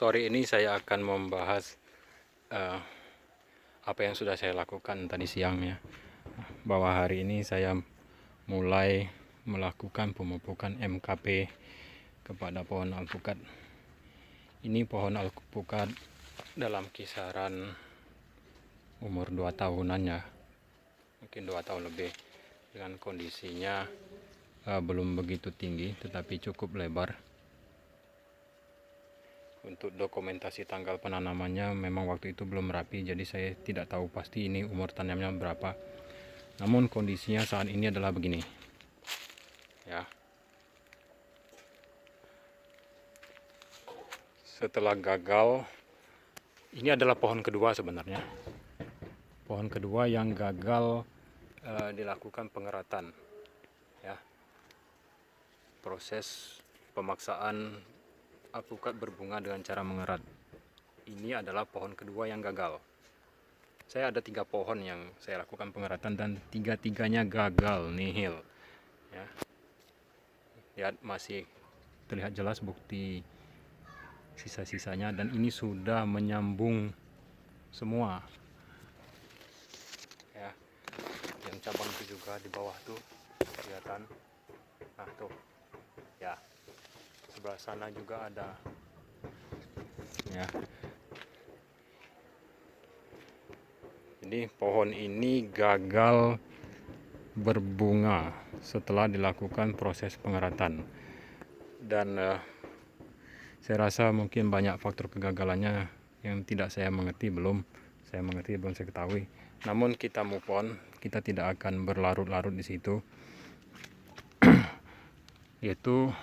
Sore ini saya akan membahas eh, apa yang sudah saya lakukan tadi siangnya. Bahwa hari ini saya mulai melakukan pemupukan MKP kepada pohon alpukat. Ini pohon alpukat dalam kisaran umur 2 tahunan ya, mungkin 2 tahun lebih, dengan kondisinya belum begitu tinggi tetapi cukup lebar. Untuk dokumentasi tanggal penanamannya memang waktu itu belum rapi, jadi saya tidak tahu pasti ini umur tanamnya berapa. Namun kondisinya saat ini adalah begini ya. Setelah gagal, ini adalah pohon kedua sebenarnya, pohon kedua yang gagal dilakukan pengeratan ya. Proses pemaksaan alpukat berbunga dengan cara mengerat, ini adalah pohon kedua yang gagal. Saya ada 3 pohon yang saya lakukan pengeratan dan 3-tiganya gagal, nihil ya. Lihat, masih terlihat jelas bukti sisa-sisanya, dan ini sudah menyambung semua ya. Yang cabang itu juga di bawah tuh kelihatan. Nah tuh ya, sebelah sana juga ada ya. Jadi pohon ini gagal berbunga setelah dilakukan proses pengeratan, dan saya rasa mungkin banyak faktor kegagalannya yang tidak saya mengerti, belum saya ketahui. Namun kita move on, kita tidak akan berlarut-larut di situ. Yaitu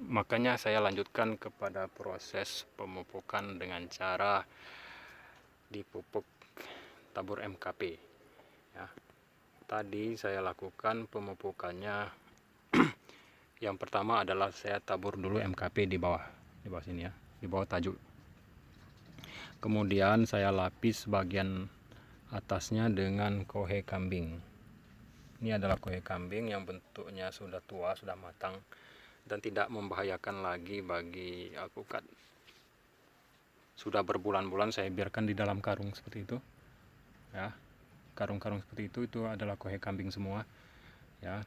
makanya saya lanjutkan kepada proses pemupukan dengan cara dipupuk tabur MKP ya. Tadi saya lakukan pemupukannya. Yang pertama adalah saya tabur dulu MKP di bawah sini ya, di bawah tajuk. Kemudian saya lapis bagian atasnya dengan kohe kambing. Ini adalah kohe kambing yang bentuknya sudah tua, sudah matang, dan tidak membahayakan lagi bagi alpukat. Sudah berbulan-bulan saya biarkan di dalam karung seperti itu ya. Karung-karung seperti itu adalah kohe kambing semua ya.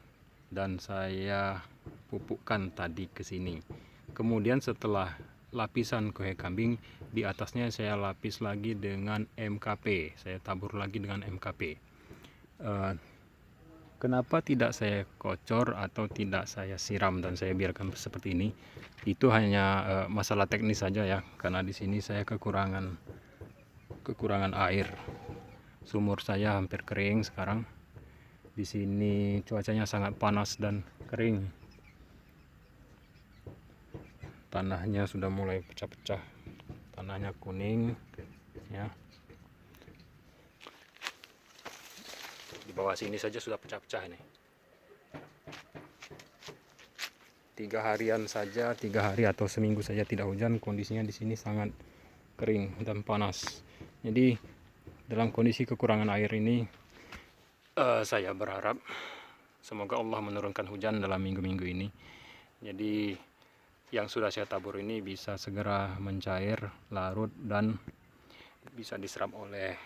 Dan saya pupukkan tadi ke sini. Kemudian setelah lapisan kohe kambing, di atasnya saya lapis lagi dengan MKP. Saya tabur lagi dengan MKP. Kenapa tidak saya kocor atau tidak saya siram dan saya biarkan seperti ini? Itu hanya masalah teknis saja ya, karena di sini saya kekurangan air. Sumur saya hampir kering sekarang. Di sini cuacanya sangat panas dan kering. Tanahnya sudah mulai pecah-pecah. Tanahnya kuning ya. Di bawah sini saja sudah pecah-pecah ini. 3 hari atau seminggu saja tidak hujan, kondisinya di sini sangat kering dan panas. Jadi dalam kondisi kekurangan air ini, saya berharap semoga Allah menurunkan hujan dalam minggu-minggu ini. Jadi yang sudah saya tabur ini bisa segera mencair, larut, dan bisa diserap oleh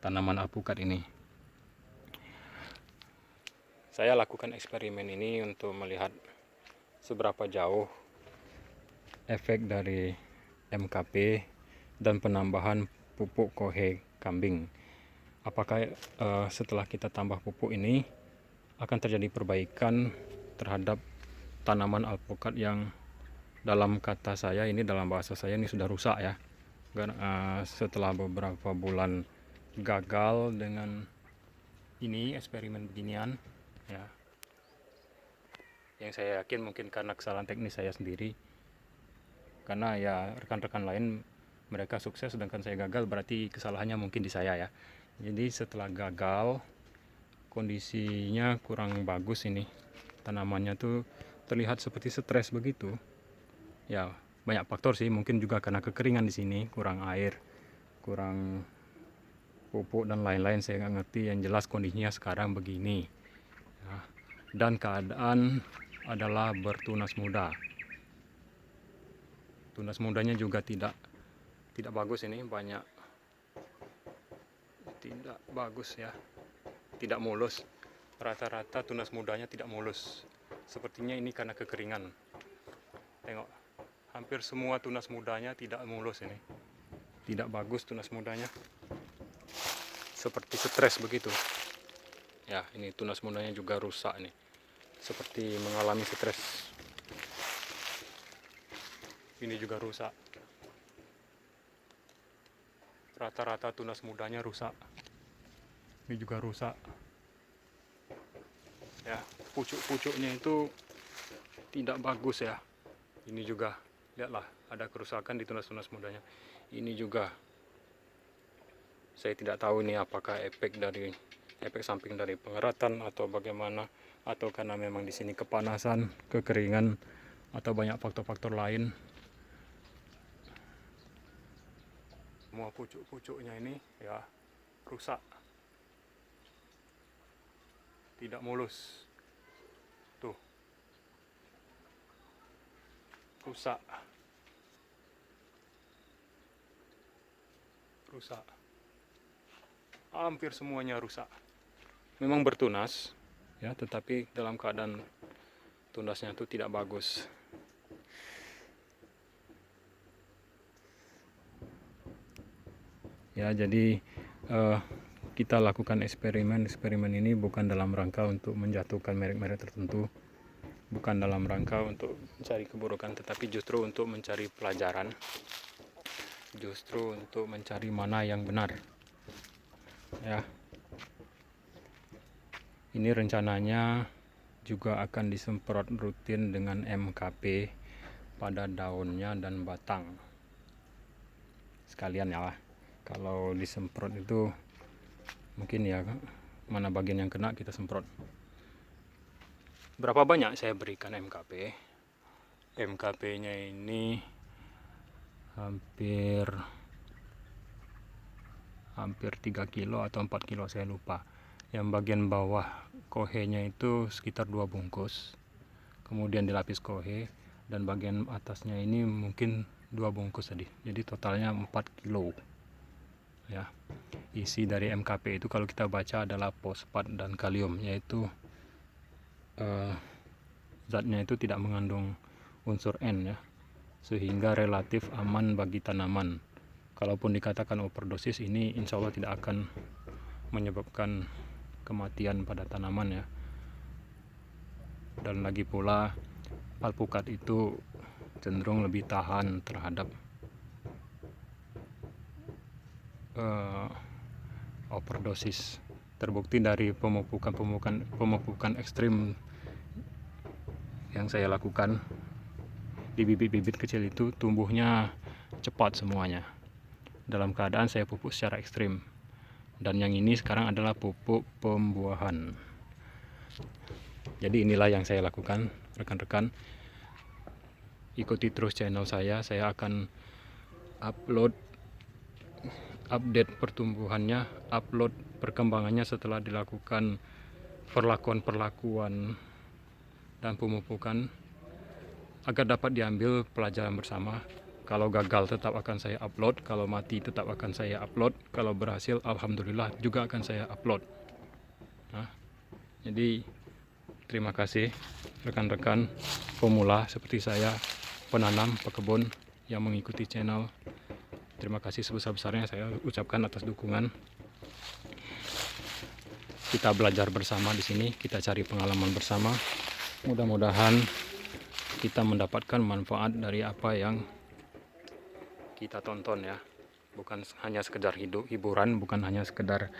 tanaman alpukat ini. Saya lakukan eksperimen ini untuk melihat seberapa jauh efek dari MKP dan penambahan pupuk kohe kambing. Apakah setelah kita tambah pupuk ini akan terjadi perbaikan terhadap tanaman alpukat yang dalam kata saya ini, dalam bahasa saya ini sudah rusak ya. Setelah beberapa bulan gagal dengan ini eksperimen beginian ya. Yang saya yakin mungkin karena kesalahan teknis saya sendiri, karena ya rekan-rekan lain mereka sukses sedangkan saya gagal, berarti kesalahannya mungkin di saya ya. Jadi setelah gagal, kondisinya kurang bagus, ini tanamannya tuh terlihat seperti stres begitu ya. Banyak faktor sih, mungkin juga karena kekeringan di sini, kurang air, kurang pupuk dan lain-lain, saya nggak ngerti. Yang jelas kondisinya sekarang begini ya. Dan keadaan adalah bertunas muda. Tunas mudanya juga tidak bagus, ini banyak tidak bagus ya, tidak mulus. Rata-rata tunas mudanya tidak mulus. Sepertinya ini karena kekeringan. Tengok, hampir semua tunas mudanya tidak mulus ini. Tidak bagus tunas mudanya. Seperti stres begitu. Ya, ini tunas mudanya juga rusak nih. Seperti mengalami stres. Ini juga rusak. Rata-rata tunas mudanya rusak. Ini juga rusak. Ya, pucuk-pucuknya itu tidak bagus ya. Ini juga, lihatlah, ada kerusakan di tunas-tunas mudanya. Ini juga, saya tidak tahu ini apakah efek samping dari pengeratan atau bagaimana, atau karena memang di sini kepanasan, kekeringan, atau banyak faktor-faktor lain. Semua pucuk-pucuknya ini ya rusak, tidak mulus. Tuh, rusak. Hampir semuanya rusak. Memang bertunas ya, tetapi dalam keadaan tunasnya itu tidak bagus. Ya, jadi kita lakukan eksperimen ini bukan dalam rangka untuk menjatuhkan merek-merek tertentu, bukan dalam rangka untuk mencari keburukan, tetapi justru untuk mencari pelajaran, justru untuk mencari mana yang benar ya. Ini rencananya juga akan disemprot rutin dengan MKP pada daunnya dan batang sekalian ya. Kalau disemprot itu mungkin ya, mana bagian yang kena kita semprot. Berapa banyak saya berikan MKP? MKP-nya ini hampir 3 kilo atau 4 kilo, saya lupa. Yang bagian bawah kohenya itu sekitar 2 bungkus, kemudian dilapis kohe, dan bagian atasnya ini mungkin 2 bungkus tadi. Jadi totalnya 4 kilo ya. Isi dari MKP itu kalau kita baca adalah fosfat dan kalium, yaitu zatnya itu tidak mengandung unsur N ya, sehingga relatif aman bagi tanaman. Kalaupun dikatakan overdosis, ini insya Allah tidak akan menyebabkan kematian pada tanaman ya. Dan lagi pula alpukat itu cenderung lebih tahan terhadap overdosis. Terbukti dari pemupukan ekstrim yang saya lakukan di bibit-bibit kecil itu, tumbuhnya cepat semuanya dalam keadaan saya pupuk secara ekstrim. Dan yang ini sekarang adalah pupuk pembuahan. Jadi inilah yang saya lakukan, rekan-rekan. Ikuti terus channel saya akan upload update pertumbuhannya, upload perkembangannya setelah dilakukan perlakuan dan pemupukan, agar dapat diambil pelajaran bersama. Kalau gagal tetap akan saya upload, kalau mati tetap akan saya upload, kalau berhasil alhamdulillah juga akan saya upload. Jadi terima kasih rekan-rekan pemula seperti saya, penanam, pekebun yang mengikuti channel. Terima kasih sebesar-besarnya saya ucapkan atas dukungan. Kita belajar bersama di sini, kita cari pengalaman bersama. Mudah-mudahan kita mendapatkan manfaat dari apa yang kita tonton ya. Bukan hanya sekedar hiburan, bukan hanya sekedar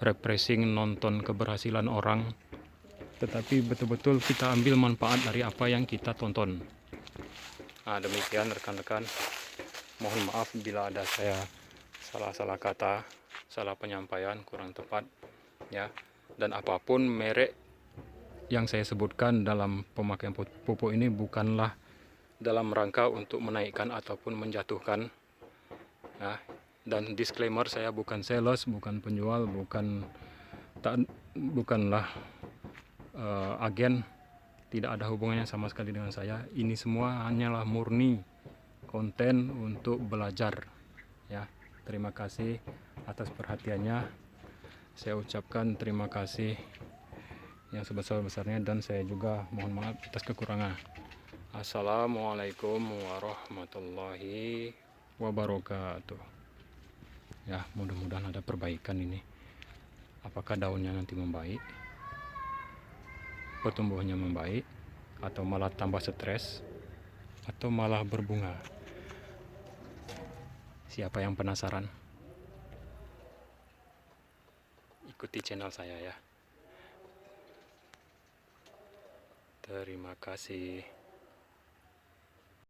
refreshing nonton keberhasilan orang, tetapi betul-betul kita ambil manfaat dari apa yang kita tonton. Demikian rekan-rekan. Mohon maaf bila ada saya salah kata, salah penyampaian, kurang tepat ya. Dan apapun merek yang saya sebutkan dalam pemakaian pupuk ini bukanlah dalam rangka untuk menaikkan ataupun menjatuhkan ya. Dan disclaimer, saya bukan sales, bukan penjual, bukanlah agen, tidak ada hubungannya sama sekali dengan saya. Ini semua hanyalah murni konten untuk belajar ya. Terima kasih atas perhatiannya. Saya ucapkan terima kasih yang sebesar-besarnya, dan saya juga mohon maaf atas kekurangan. Assalamualaikum warahmatullahi wabarakatuh. Ya, mudah-mudahan ada perbaikan ini. Apakah daunnya nanti membaik, pertumbuhannya membaik, atau malah tambah stres, atau malah berbunga. Siapa yang penasaran? Ikuti channel saya ya. Terima kasih.